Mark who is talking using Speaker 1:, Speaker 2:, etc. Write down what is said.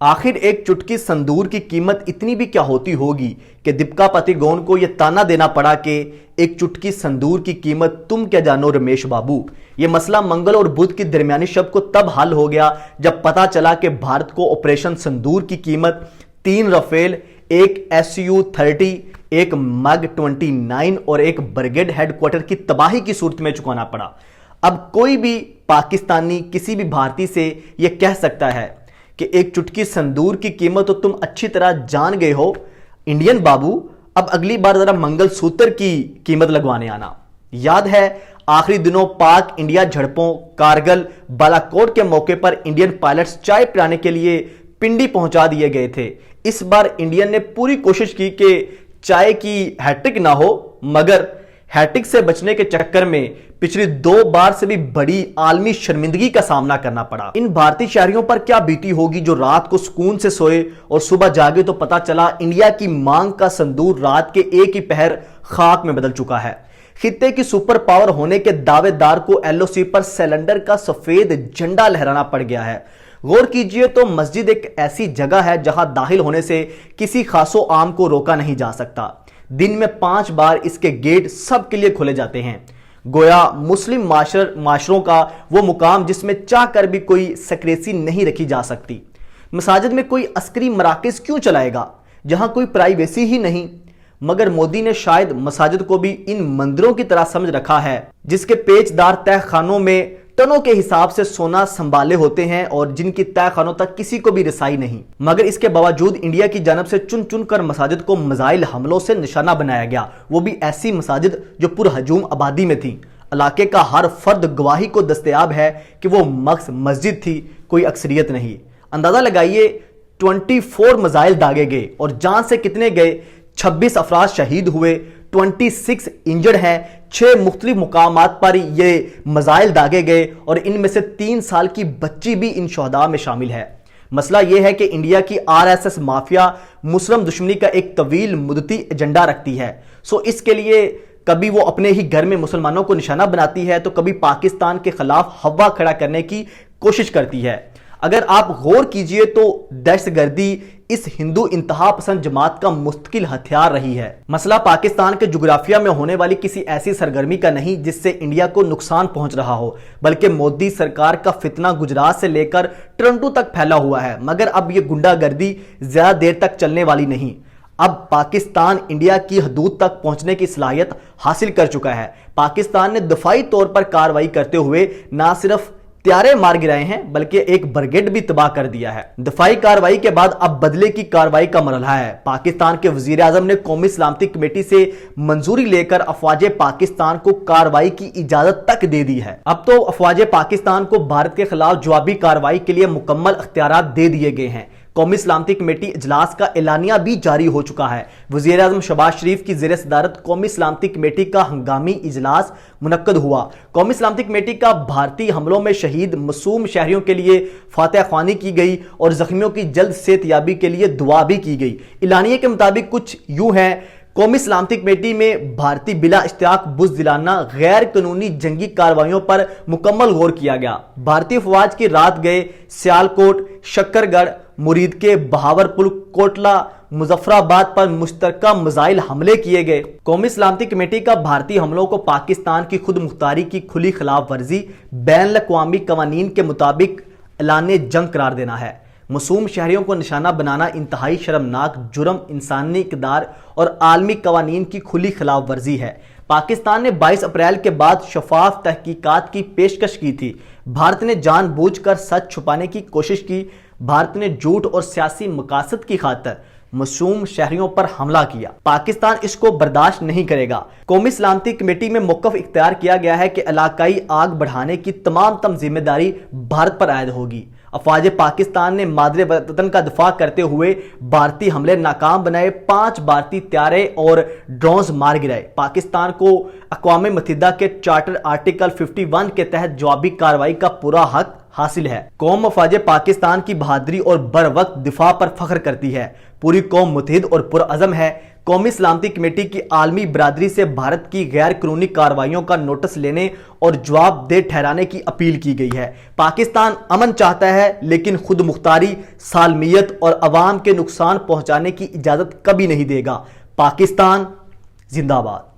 Speaker 1: आखिर एक चुटकी संदूर की कीमत इतनी भी क्या होती होगी कि दीपिका पादुकोण को यह ताना देना पड़ा कि एक चुटकी संदूर की कीमत तुम क्या जानो रमेश बाबू। यह मसला मंगल और बुध की दरमियानी शब को तब हल हो गया जब पता चला कि भारत को ऑपरेशन संदूर की कीमत 3 राफेल, एक SU-30, एक MiG-29 और एक ब्रिगेड हेडक्वार्टर की तबाही की सूरत में चुकाना पड़ा। अब कोई भी पाकिस्तानी किसी भी भारतीय से यह कह सकता है कि एक चुटकी संदूर की कीमत तो तुम अच्छी तरह जान गए हो इंडियन बाबू, अब अगली बार जरा मंगलसूत्र की कीमत लगवाने आना। याद है आखिरी दिनों पाक इंडिया झड़पों कारगिल बालाकोट के मौके पर इंडियन पायलट्स चाय पिलाने के लिए पिंडी पहुंचा दिए गए थे। इस बार इंडियन ने पूरी कोशिश की कि चाय की हैट्रिक ना हो, मगर हैट्रिक से बचने के चक्कर में पिछली 2 बार से भी बड़ी आलमी शर्मिंदगी का सामना करना पड़ा। इन भारतीय शहरियों पर क्या बीती होगी जो रात को सुकून से सोए और सुबह जागे तो पता चला इंडिया की मांग का संदूर रात के एक ही पहर खाक में बदल चुका है। खित्ते की सुपर पावर होने के दावेदार को LOC पर सिलेंडर का सफेद झंडा लहराना पड़ गया है। गौर कीजिए तो मस्जिद एक ऐसी जगह है जहां दाखिल होने से किसी खासो आम को रोका नहीं जा सकता। दिन में 5 बार इसके गेट सबके लिए खोले जाते हैं। गोया मुस्लिम माशरों का वो मुकाम जिसमें चाह कर भी कोई सक्रेसी नहीं रखी जा सकती। मसाजिद में कोई अस्करी मराकज क्यों चलाएगा जहां कोई प्राइवेसी ही नहीं। मगर मोदी ने शायद मसाजिद को भी इन मंदिरों की तरह समझ रखा है जिसके पेचदार तह खानों में टनों के हिसाब से सोना संभाले होते हैं और जिनकी तय खानों तक किसी को भी रसाई नहीं। मगर इसके बावजूद इंडिया की जानब से चुन चुन कर मसाजिद को मिसाइल हमलों से निशाना बनाया गया, वो भी ऐसी मसाजिद जो पुरहजूम आबादी में थी। इलाके का हर फर्द गवाही को दस्तयाब है कि वो मस्जिद थी, कोई अक्सरियत नहीं। अंदाजा लगाइए 24 मिसाइल दागे गए और जान से कितने गए। 26 अफराद शहीद हुए, 26 इंजर्ड हैं। 6 मुख्तलिफ मुकामात पर ये मिसाइल दागे गए और इनमें से 3 साल की बच्ची भी इन शहदा में शामिल है। मसला यह है कि इंडिया की RSS माफिया मुस्लिम दुश्मनी का एक तवील मुद्दती एजेंडा रखती है। सो इसके लिए कभी वो अपने ही घर में मुसलमानों को निशाना बनाती है तो कभी पाकिस्तान के खिलाफ हवा खड़ा करने की कोशिश करती है। अगर आप गौर कीजिए तो दहशतगर्दी इस हिंदू इंतहा पसंद जमात का मुस्तकिल हथियार रही है। मसला पाकिस्तान के जुग्राफिया में होने वाली किसी ऐसी सरगर्मी का नहीं जिससे इंडिया को नुकसान पहुंच रहा हो, बल्कि मोदी सरकार का फितना गुजरात से लेकर टोरंटो तक फैला हुआ है। मगर अब यह गुंडागर्दी ज्यादा देर तक चलने वाली नहीं। अब पाकिस्तान इंडिया की हदूद तक पहुंचने की सलाहियत हासिल कर चुका है। पाकिस्तान ने दफाई तौर पर कार्रवाई करते हुए न सिर्फ त्यारे मार गिराए हैं बल्कि एक ब्रिगेड भी तबाह कर दिया है। दफाई कार्रवाई के बाद अब बदले की कार्रवाई का मरहला है। पाकिस्तान के वजीर आजम ने कौमी सलामती कमेटी से मंजूरी लेकर अफवाज पाकिस्तान को कार्रवाई की इजाजत तक दे दी है। अब तो अफवाज पाकिस्तान को भारत के खिलाफ जवाबी कार्रवाई के लिए मुकम्मल अख्तियारात दे दिए गए हैं। कौमी सलामती कमेटी इजलास का एलानिया भी जारी हो चुका है। वजीर आजम शहबाज शरीफ की ज़ेर सदारत कौमी सलामती कमेटी का हंगामी इजलास मुनक्कद हुआ। कौमी सलामती कमेटी का भारतीय हमलों में शहीद मासूम शहरियों के लिए फातह ख्वानी की गई और जख्मियों की जल्द सेहतयाबी के लिए दुआ भी की गई। एलानिया के मुताबिक कुछ यूं है, कौमी सलामती कमेटी में भारतीय बिला इश्तियाक बुज़दिलाना गैर कानूनी जंगी कार्रवाइयों पर मुकम्मल गौर किया गया। भारतीय फौज की रात गए सियालकोट, शक्करगढ़, मुरीद के बहावरपुर, कोटला, मुजफ्फराबाद पर मुश्तरका मिसाइल हमले किए गए। कौमी सलामती कमेटी का भारतीय हमलों को पाकिस्तान की खुद मुख्तारी की खुली खिलाफ वर्जी बैन अवी कवानीन के मुताबिक ऐलान जंग करार देना है। मासूम शहरियों को निशाना बनाना इंतहाई शर्मनाक जुर्म, इंसानी इक़दार और आलमी कवानीन की खुली खिलाफ वर्जी है। पाकिस्तान ने 22 अप्रैल के बाद शफाफ तहकीकात की पेशकश की थी। भारत ने जानबूझकर सच छुपाने की कोशिश की। भारत ने झूठ और सियासी मकासद की खातिर मासूम शहरियों पर हमला किया। पाकिस्तान इसको बर्दाश्त नहीं करेगा। कौमी सलामती कमेटी में मौक़िफ़ इख्तियार किया गया है कि इलाकाई आग बढ़ाने की तमाम जिम्मेदारी भारत पर आयद होगी। अफवाज पाकिस्तान ने मादरे वतन का दफा करते हुए भारतीय हमले नाकाम बनाए। 5 भारतीय त्यारे और ड्रोन्स मार गिराए। पाकिस्तान को अक़वाम मुत्तहिदा के चार्टर आर्टिकल 51 के तहत जवाबी कार्रवाई का पूरा हक حاصل ہے۔ قوم افواج پاکستان کی بہادری اور بر وقت دفاع پر فخر کرتی ہے۔ پوری قوم متحد اور پرعزم ہے۔ قومی سلامتی کمیٹی کی عالمی برادری سے بھارت کی غیر قانونی کارروائیوں کا نوٹس لینے اور جواب دہ ٹھہرانے کی اپیل کی گئی ہے۔ پاکستان امن چاہتا ہے لیکن خود مختاری، سالمیت اور عوام کے نقصان پہنچانے کی اجازت کبھی نہیں دے گا۔ پاکستان زندہ باد۔